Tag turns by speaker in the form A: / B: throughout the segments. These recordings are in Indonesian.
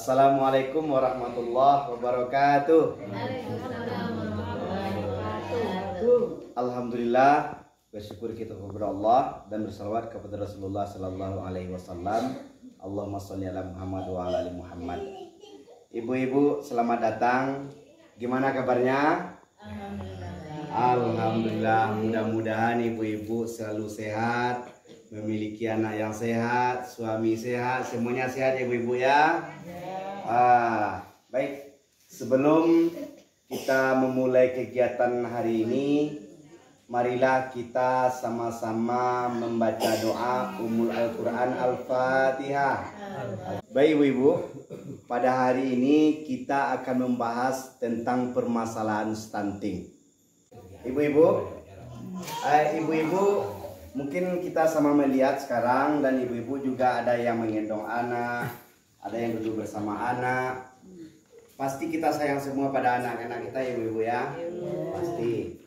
A: Assalamualaikum warahmatullahi wabarakatuh. Alhamdulillah, bersyukur kita kepada Allah dan bersalawat kepada Rasulullah Sallallahu Alaihi Wasallam. Allahumma sholli ala Muhammad wa ala ali Muhammad. Ibu-ibu, selamat datang. Gimana kabarnya? Alhamdulillah, mudah-mudahan ibu-ibu selalu sehat, memiliki anak yang sehat, suami sehat, semuanya sehat ibu-ibu ya. Baik, sebelum kita memulai kegiatan hari ini, marilah kita sama-sama membaca doa Ummul Al-Quran Al-Fatihah. Baik ibu-ibu, pada hari ini kita akan membahas tentang permasalahan stunting. Ibu-ibu, mungkin kita sama melihat sekarang, dan ibu-ibu juga ada yang menggendong anak, ada yang duduk bersama anak. Pasti kita sayang semua pada anak-anak kita ibu-ibu ya. Pasti.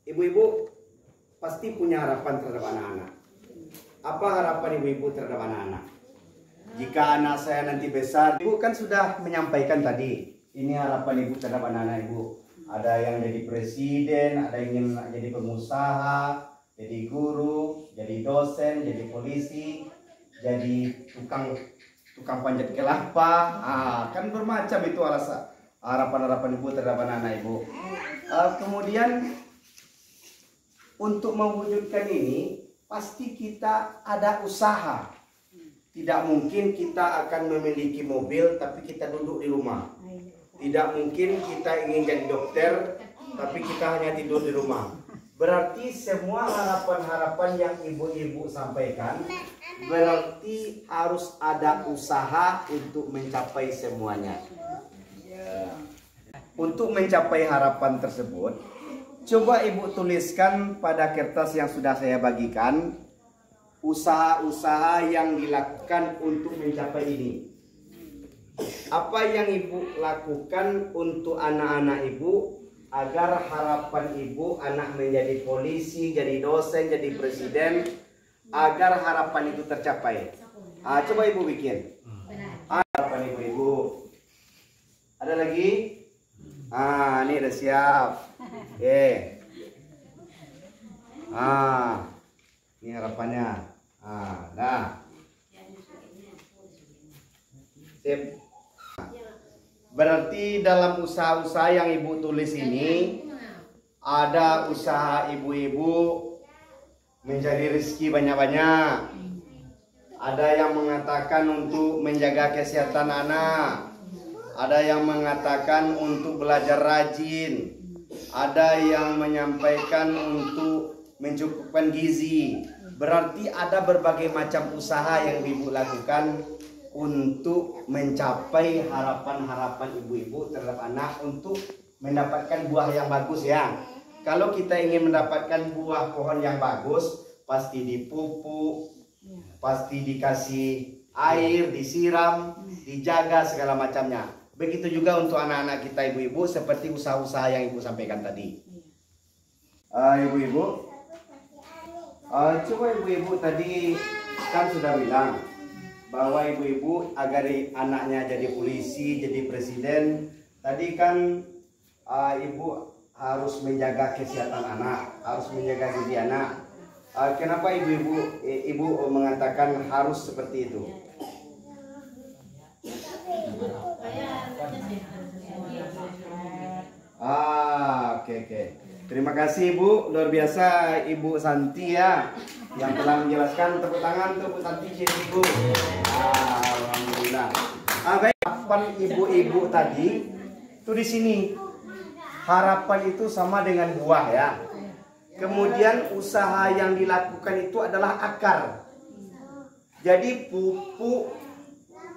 A: Ibu-ibu pasti punya harapan terhadap anak-anak. Apa harapan ibu-ibu terhadap anak-anak? Jika anak saya nanti besar, ibu kan sudah menyampaikan tadi. Ini harapan ibu terhadap anak-anak ibu. Ada yang jadi presiden, ada yang ingin jadi pengusaha, jadi guru, jadi dosen, jadi polisi, jadi tukang panjat kelapa. Kan bermacam itu alasan harapan-harapan ibu terhadap anak-anak ibu. Kemudian untuk mewujudkan ini pasti kita ada usaha. Tidak mungkin kita akan memiliki mobil tapi kita duduk di rumah. Tidak mungkin kita ingin jadi dokter tapi kita hanya tidur di rumah. Berarti semua harapan-harapan yang ibu-ibu sampaikan berarti harus ada usaha untuk mencapai semuanya. Untuk mencapai harapan tersebut, coba ibu tuliskan pada kertas yang sudah saya bagikan usaha-usaha yang dilakukan untuk mencapai ini. Apa yang ibu lakukan untuk anak-anak ibu agar harapan ibu anak menjadi polisi, jadi dosen, jadi presiden, agar harapan itu tercapai. Coba ibu bikin harapan ibu-ibu. Ada lagi? Ini udah siap. Ini harapannya. Nah. Sip. Berarti dalam usaha-usaha yang ibu tulis ini ada usaha ibu-ibu mencari rezeki banyak-banyak. Ada yang mengatakan untuk menjaga kesehatan anak. Ada yang mengatakan untuk belajar rajin. Ada yang menyampaikan untuk mencukupkan gizi. Berarti ada berbagai macam usaha yang ibu lakukan untuk mencapai harapan-harapan ibu-ibu terhadap anak untuk mendapatkan buah yang bagus ya. Kalau kita ingin mendapatkan buah pohon yang bagus, pasti dipupuk, pasti dikasih air, disiram, dijaga segala macamnya. Begitu juga untuk anak-anak kita ibu-ibu, seperti usaha-usaha yang ibu sampaikan tadi. Ibu-ibu, coba ibu-ibu tadi kan sudah bilang bahwa ibu-ibu agar anaknya jadi polisi, jadi presiden. Tadi kan ibu harus menjaga kesehatan anak, harus menjaga gizi anak. Kenapa ibu mengatakan harus seperti itu? Oke. Terima kasih ibu, luar biasa Ibu Santi ya, yang telah menjelaskan. Tepuk tangan untuk Bu Santi, ibu. Alhamdulillah. Baik, harapan ibu-ibu tadi itu di sini. Harapan itu sama dengan buah ya. Kemudian usaha yang dilakukan itu adalah akar. Jadi pupuk,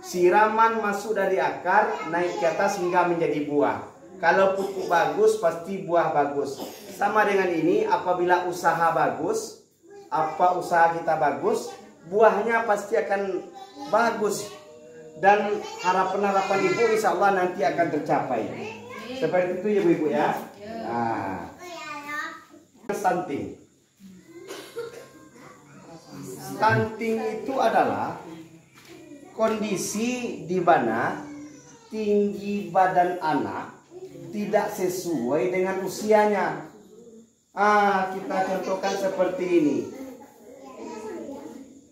A: siraman masuk dari akar naik ke atas hingga menjadi buah. Kalau pupuk bagus pasti buah bagus. Sama dengan ini, apabila usaha bagus, usaha kita bagus, buahnya pasti akan bagus. Dan harapan-harapan ibu insya Allah nanti akan tercapai. Seperti itu ya ibu ya. Stunting. Stunting itu adalah kondisi di mana tinggi badan anak tidak sesuai dengan usianya. Kita contohkan seperti ini.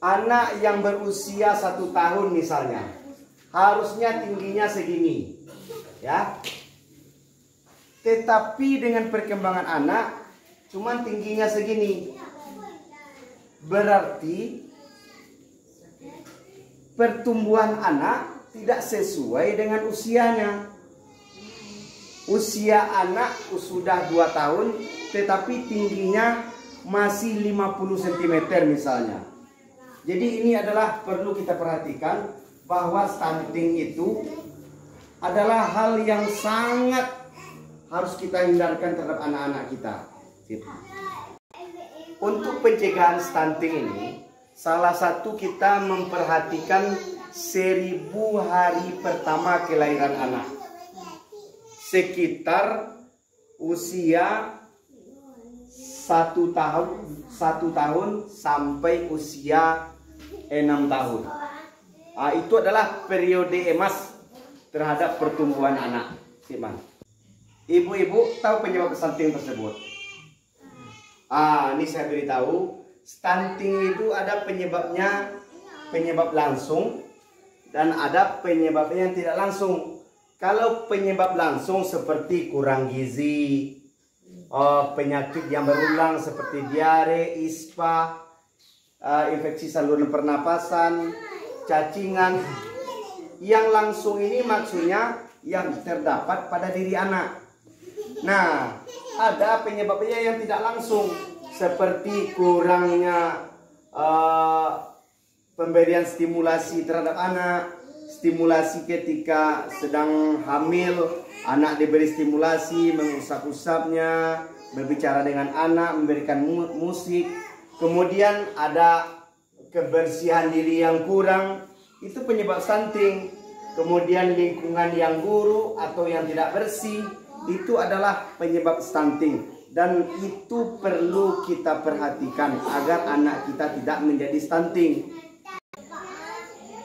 A: Anak yang berusia 1 tahun misalnya, harusnya tingginya segini, ya. Tetapi dengan perkembangan anak, cuman tingginya segini. Berarti pertumbuhan anak tidak sesuai dengan usianya. Usia anak sudah 2 tahun, tetapi tingginya masih 50 cm misalnya. Jadi ini adalah perlu kita perhatikan bahwa stunting itu adalah hal yang sangat harus kita hindarkan terhadap anak-anak kita. Untuk pencegahan stunting ini, salah satu kita memperhatikan 1000 hari pertama kelahiran anak. Sekitar usia 1 tahun sampai usia 6 tahun. Itu adalah periode emas terhadap pertumbuhan anak. Ibu-ibu tahu penyebab stunting tersebut? Ini saya beritahu, stunting itu ada penyebabnya, penyebab langsung dan ada penyebabnya yang tidak langsung. Kalau penyebab langsung seperti kurang gizi, penyakit yang berulang seperti diare, ispa, infeksi saluran pernapasan, cacingan. Yang langsung ini maksudnya yang terdapat pada diri anak. Nah, ada penyebabnya yang tidak langsung seperti kurangnya pemberian stimulasi terhadap anak, stimulasi ketika sedang hamil, anak diberi stimulasi, mengusap-usapnya, berbicara dengan anak, memberikan musik. Kemudian ada kebersihan diri yang kurang, itu penyebab stunting. Kemudian lingkungan yang buruk atau yang tidak bersih, itu adalah penyebab stunting. Dan itu perlu kita perhatikan agar anak kita tidak menjadi stunting.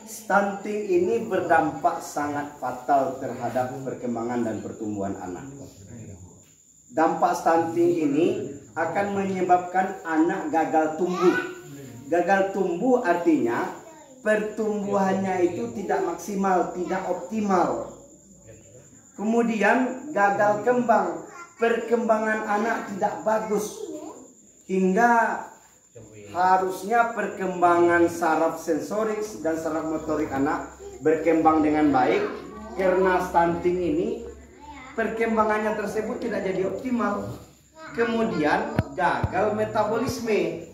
A: Stunting ini berdampak sangat fatal terhadap perkembangan dan pertumbuhan anak. Dampak stunting ini akan menyebabkan anak gagal tumbuh. Gagal tumbuh artinya pertumbuhannya itu tidak maksimal, tidak optimal. Kemudian gagal kembang, perkembangan anak tidak bagus. Hingga harusnya perkembangan saraf sensorik dan saraf motorik anak berkembang dengan baik. Karena stunting ini perkembangannya tersebut tidak jadi optimal. Kemudian gagal metabolisme.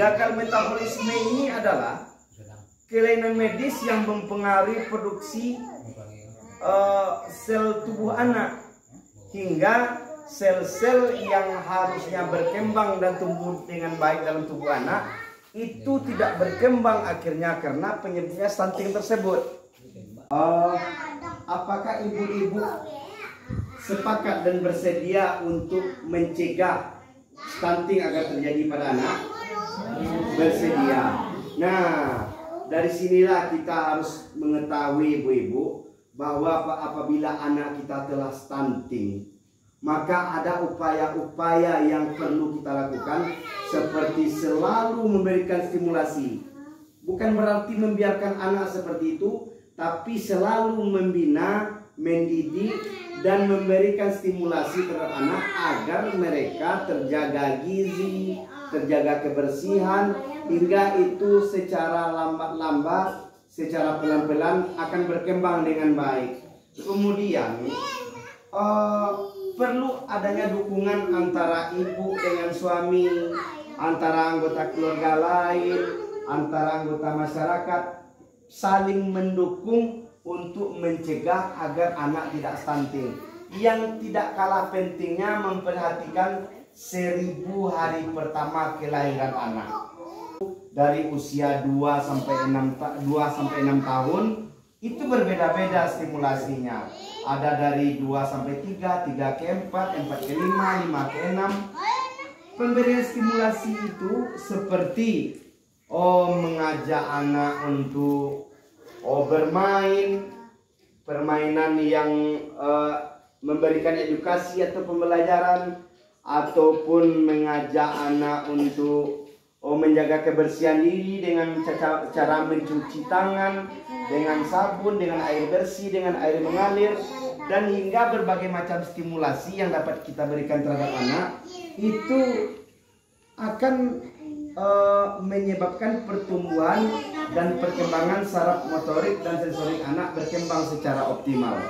A: Gagal metabolisme ini adalah kelainan medis yang mempengaruhi produksi sel tubuh anak, hingga sel-sel yang harusnya berkembang dan tumbuh dengan baik dalam tubuh anak itu tidak berkembang akhirnya karena penyebabnya stunting tersebut. Apakah ibu-ibu sepakat dan bersedia untuk mencegah stunting agar terjadi pada anak? Bersedia. Nah, dari sinilah kita harus mengetahui ibu-ibu bahwa apabila anak kita telah stunting, maka ada upaya-upaya yang perlu kita lakukan, seperti selalu memberikan stimulasi. Bukan berarti membiarkan anak seperti itu, tapi selalu membina, mendidik, dan memberikan stimulasi terhadap anak agar mereka terjaga gizi, terjaga kebersihan, hingga itu secara lambat-lambat, secara pelan-pelan akan berkembang dengan baik. Kemudian perlu adanya dukungan antara ibu dengan suami, antara anggota keluarga lain, antara anggota masyarakat, saling mendukung untuk mencegah agar anak tidak stunting. Yang tidak kalah pentingnya memperhatikan 1000 hari pertama kelahiran anak. Dari usia 2 sampai 6 tahun itu berbeda-beda stimulasinya. Ada dari 2 sampai 3, 3 ke 4, 4 ke 5, 5 ke 6. Pemberian stimulasi itu seperti mengajak anak untuk bermain permainan yang memberikan edukasi atau pembelajaran, ataupun mengajak anak untuk menjaga kebersihan diri dengan cara mencuci tangan dengan sabun, dengan air bersih, dengan air mengalir, dan hingga berbagai macam stimulasi yang dapat kita berikan terhadap anak, itu akan menyebabkan pertumbuhan dan perkembangan saraf motorik dan sensorik anak berkembang secara optimal.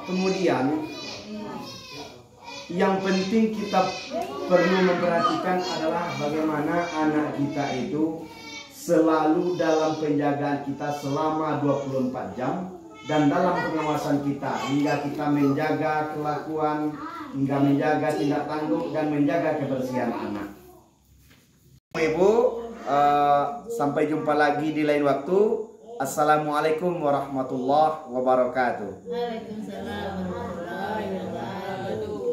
A: Kemudian yang penting kita perlu memperhatikan adalah bagaimana anak kita itu selalu dalam penjagaan kita selama 24 jam dan dalam pengawasan kita, hingga kita menjaga kelakuan, hingga menjaga tindak tanduk dan menjaga kebersihan anak. Ibu, sampai jumpa lagi di lain waktu. Assalamualaikum warahmatullahi wabarakatuh.
B: Waalaikumsalam warahmatullahi wabarakatuh.